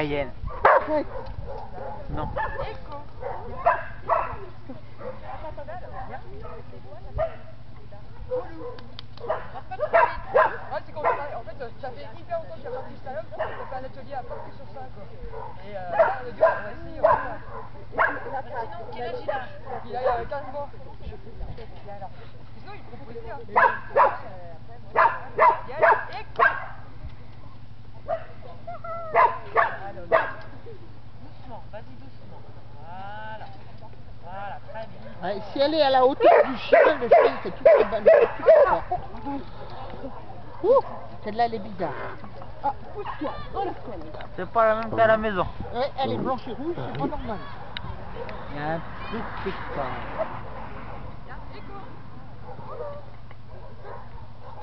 Mayenne. Non. C'est quand en fait, ça fait hyper longtemps que j'ai regardé du slalom, on fait un atelier à partir sur ça, quoi. Et là, on a dit, on va essayer, on va faire. Sinon, quel âge il a? Il a 15 mois. Sinon, il proposait, hein. Doucement, vas-y doucement. Voilà. Voilà, très bien. Ouais, si elle est à la hauteur du chien, le chien il fait toutes les balles. Celle-là elle est bizarre. Ah, pousse-toi, enlève-toi là. C'est pas la même qu'à la maison. Ouais, elle est blanche et rouge, c'est pas normal. Il y a un truc quelque part.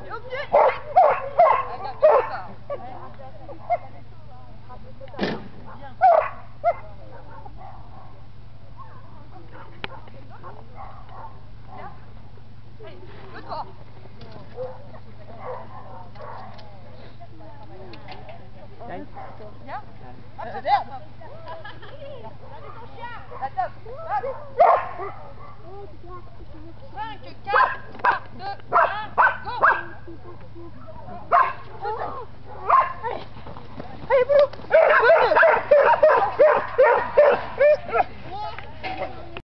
Et au pied! Allez, boulot!